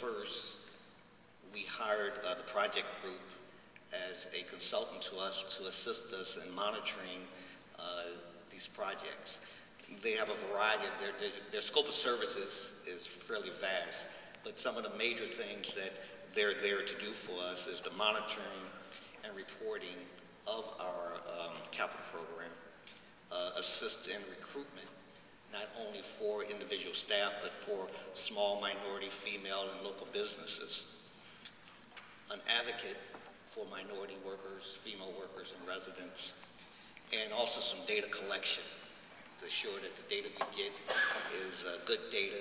1st, we hired the project group as a consultant to us to assist us in monitoring these projects. They have a variety of, their scope of services is fairly vast, but some of the major things that they're there to do for us is the monitoring and reporting of our capital program, assist in recruitment, not only for individual staff, but for small minority, female, and local businesses. An advocate for minority workers, female workers, and residents, and also some data collection to ensure that the data we get is good data.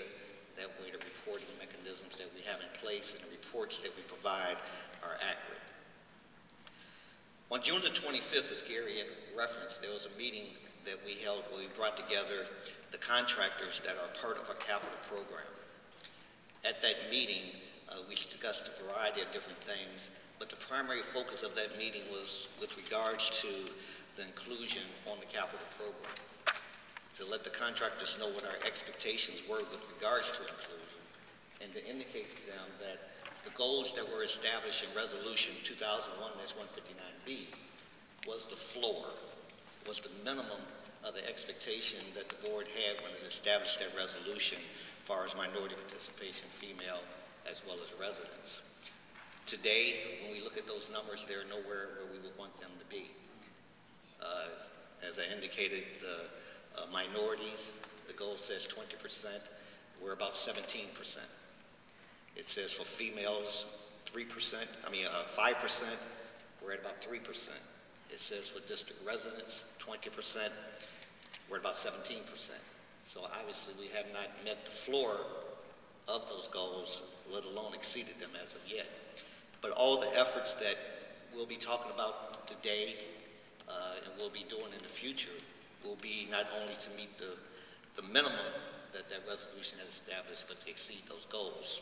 That way the reporting mechanisms that we have in place and the reports that we provide are accurate. On June the 25th, as Gary had referenced, there was a meeting that we held where we brought together the contractors that are part of our capital program. At that meeting, we discussed a variety of different things, but the primary focus of that meeting was with regards to the inclusion on the capital program, to let the contractors know what our expectations were with regards to inclusion, and to indicate to them that the goals that were established in Resolution 2001-159B was the floor, was the minimum of the expectation that the board had when it established that resolution as far as minority participation, female, as well as residents. Today, when we look at those numbers, they're nowhere where we would want them to be. As I indicated, the minorities, the goal says 20%, we're about 17%. It says for females, 5%, we're at about 3%. It says for district residents, 20%, we're at about 17%. So obviously we have not met the floor of those goals, let alone exceeded them as of yet. But all the efforts that we'll be talking about today and we'll be doing in the future will be not only to meet the minimum that that resolution has established, but to exceed those goals.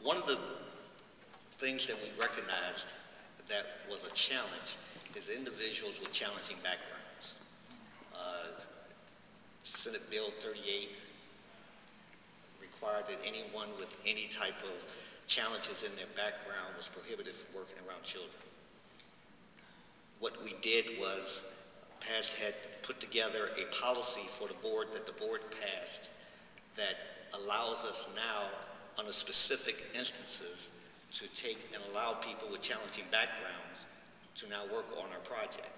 One of the things that we recognized that was a challenge is individuals with challenging backgrounds. Senate Bill 38 required that anyone with any type of challenges in their background was prohibited from working around children. What we did was had put together a policy for the board that the board passed that allows us now, under specific instances, to take and allow people with challenging backgrounds to now work on our project.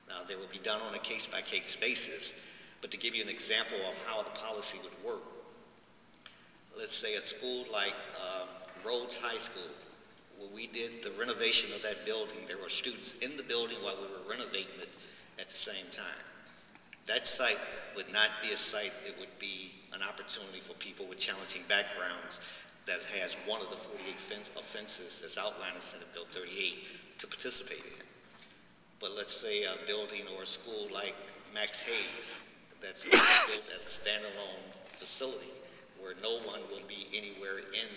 Now, they will be done on a case-by-case basis, but to give you an example of how the policy would work, let's say a school like Rhodes High School, when we did the renovation of that building, there were students in the building while we were renovating it at the same time. That site would not be a site that would be an opportunity for people with challenging backgrounds that has one of the 48 offenses as outlined in Senate Bill 38 to participate in. But let's say a building or a school like Max Hayes that's built as a standalone facility where no one will be anywhere in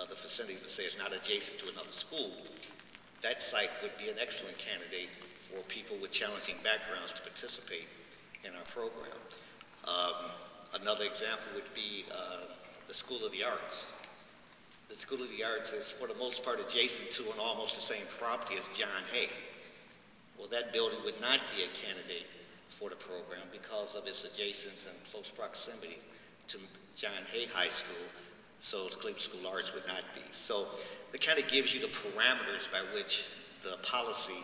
the vicinity, but say it's not adjacent to another school, that site would be an excellent candidate for people with challenging backgrounds to participate in our program. Another example would be the School of the Arts. The School of the Arts is, for the most part, adjacent to and almost the same property as John Hay. Well, that building would not be a candidate for the program because of its adjacence and close proximity to John Hay High School, so the Cleveland School of Arts would not be. So it kind of gives you the parameters by which the policy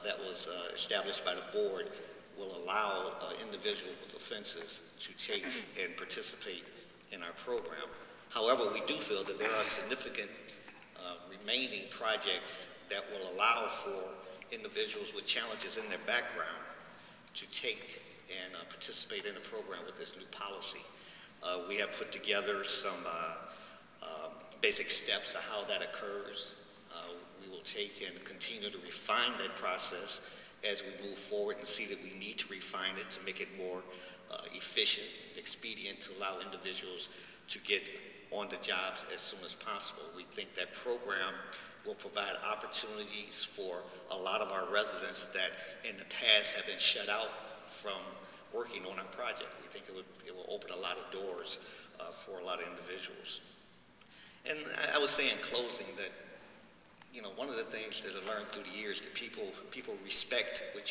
that was established by the board will allow individuals with offenses to take and participate in our program. However, we do feel that there are significant remaining projects that will allow for individuals with challenges in their background to take and participate in the program with this new policy. We have put together some basic steps of how that occurs. We will take and continue to refine that process as we move forward and see that we need to refine it to make it more efficient, expedient, to allow individuals to get on the jobs as soon as possible. We think that program will provide opportunities for a lot of our residents that in the past have been shut out from working on our project. We think it will open a lot of doors for a lot of individuals. And I would say in closing that, you know, one of the things that I learned through the years that people respect what you